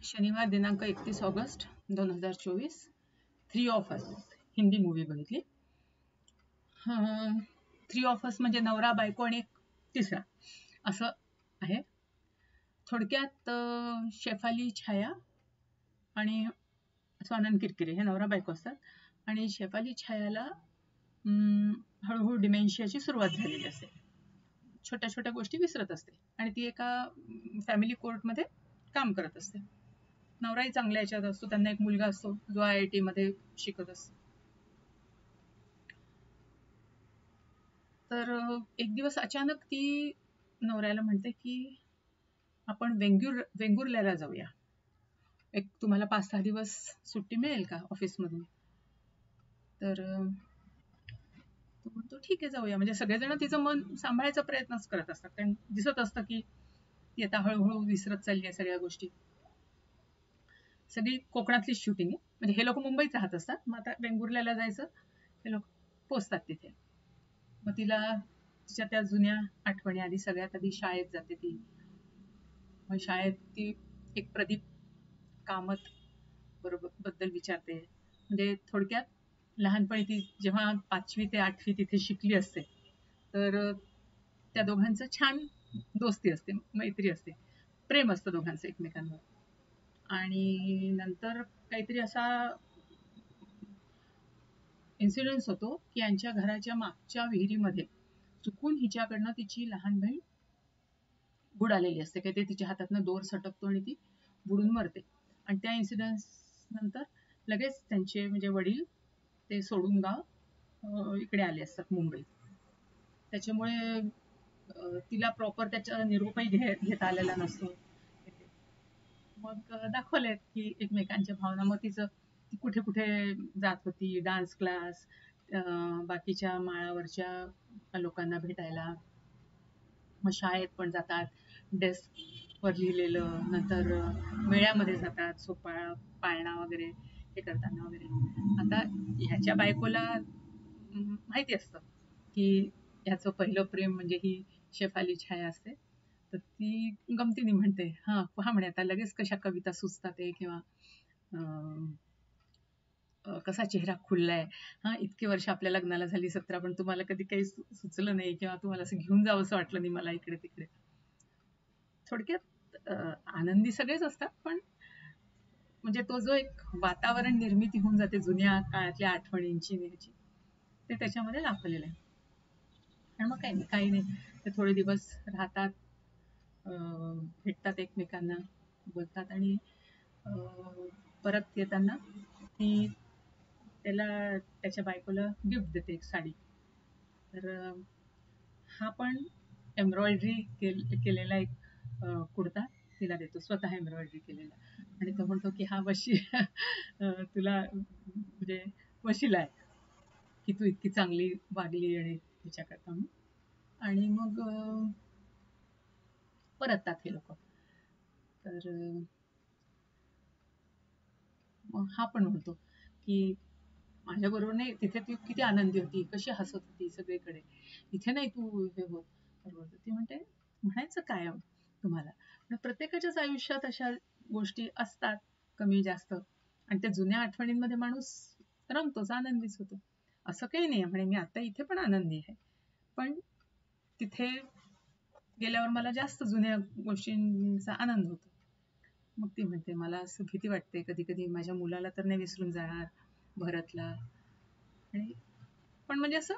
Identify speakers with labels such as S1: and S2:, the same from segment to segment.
S1: शनिवार दिनांक 31 August 2024. 3 of us Hindi movie बघितली. 3 ऑफ अस म्हणजे नवरा बायको आणि एक तिसरा असं आहे. थोडक्यात शेफाली छाया आणि स्वानंद किरकिरे हे नवरा बायको असतात आणि शेफाली छायाला हळूहळू डिमेन्शियाची सुरुवात झालेली असते. छोट्या छोट्या गोष्टी विसरत असते आणि ती एका फॅमिली कोर्टमध्ये काम करत असते. नवराही चांगल्या याच्यात असतो, त्यांना एक मुलगा असतो जो IIT मध्ये शिकत असतो. तर एक दिवस अचानक ती नवऱ्याला म्हणते की आपण वेंगुर्ल्याला जाऊया, एक तुम्हाला 5-6 दिवस सुट्टी मिळेल का ऑफिसमधून. तर तो म्हणतो ठीक आहे जाऊया. म्हणजे सगळेजण तिचं मन सांभाळायचा प्रयत्नच करत असतात, कारण दिसत असतं की ती आता हळूहळू विसरत चालली आहे सगळ्या गोष्टी. सगळी कोकणातली शूटिंग आहे, म्हणजे हे लोक मुंबईत राहत असतात. मग आता वेंगुर्ल्याला जायचं, हे लोक पोचतात तिथे. मग तिला तिच्या त्या जुन्या आठवणी आधी, सगळ्यात आधी शाळेत जाते ती. मग शाळेत ती एक प्रदीप कामत बद्दल विचारते. म्हणजे थोडक्यात लहानपणी ती जेव्हा 5वी ते 8वी तिथे शिकली असते, तर त्या दोघांचं छान दोस्ती असते, मैत्री असते, प्रेम असतं दोघांचं एकमेकांवर. आणि नंतर काहीतरी असा इन्सिडेंट होतो की यांच्या घराच्या मागच्या विहिरीमध्ये चुकून हिच्याकडनं तिची लहान बहीण बुडालेली असते. काही ते तिच्या हातातनं दोर सटकतो आणि ती बुडून मरते. आणि त्या इन्सिडेंट नंतर लगेच त्यांचे म्हणजे वडील ते सोडून गाव इकडे आले असतात मुंबईत. त्याच्यामुळे तिला प्रॉपर त्याचा निरोपही घेता आलेला नसतो. मग दाखवलेत की एकमेकांच्या भावना. मग तिचं ती कुठे कुठे जात होती, डान्स क्लास, बाकीच्या माळावरच्या लोकांना भेटायला. मग शाळेत पण जातात, डेस्कवर लिहिलेलं, नंतर मेळ्यामध्ये जातात, सोपाळा पाळणा वगैरे हे करताना वगैरे. आता ह्याच्या बायकोला माहिती असतं की ह्याचं पहिलं प्रेम म्हणजे ही शेफाली छाया असते. तर ती गमतीने म्हणते, पहा म्हणे आता लगेच कशा कविता सुचतात आहे, किंवा कसा चेहरा खुललाय, इतके वर्ष आपल्या लग्नाला झाली 17, पण तुम्हाला कधी काही सुचलं नाही, किंवा तुम्हाला असं घेऊन जावं असं वाटलं नाही मला इकडे तिकडे. थोडक्यात आनंदी सगळेच असतात, पण म्हणजे तो जो एक वातावरण निर्मिती होऊन जाते जुन्या काळातल्या आठवणींची न्यायची, ते त्याच्यामध्ये दाखवलेलं आहे. आणि मग काही नाही, ते थोडे दिवस राहतात, भेटतात एकमेकांना, बोलतात, आणि परत येताना ती त्याला त्याच्या बायकोला गिफ्ट देते, एक साडी. तर हा पण एम्ब्रॉयडरी केलेला एक कुर्ता तिला देतो, स्वतः एम्ब्रॉयडरी केलेला. आणि तो म्हणतो की हा तुला म्हणजे वशीला आहे की तू इतकी चांगली वागली आणि तिच्याकरता. आणि मग परततात हे लोक. तर मग हा पण म्हणतो की माझ्याबरोबर नाही, तिथे ती किती आनंदी होती, कशी हसत होती सगळीकडे, इथे नाही तू हे होत. बरोबर. ती म्हणते म्हणायचं काय तुम्हाला, पण प्रत्येकाच्याच आयुष्यात अशा गोष्टी असतात कमी जास्त, आणि त्या जुन्या आठवणींमध्ये माणूस रमतोच, आनंदीच होतो. असं काही नाही म्हणे मी आता इथे पण आनंदी आहे, पण तिथे गेल्यावर मला जास्त जुन्या गोष्टींचा आनंद होतो. मग ती म्हणते मला असं भीती वाटते कधी कधी, माझ्या मुलाला तर नाही विसरून जाणार, भरतला. आणि पण म्हणजे असं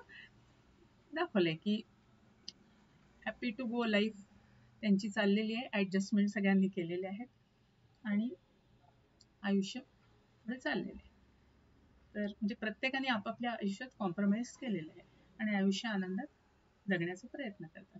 S1: दाखवलंय की हॅपी टू गो लाईफ त्यांची चाललेली आहे, ऍडजस्टमेंट सगळ्यांनी केलेले आहेत आणि आयुष्य पुढे चाललेलं आहे. तर म्हणजे प्रत्येकाने आपापल्या आयुष्यात कॉम्प्रोमाइज केलेलं आहे आणि आयुष्य आनंदात जगण्याचा प्रयत्न करतात.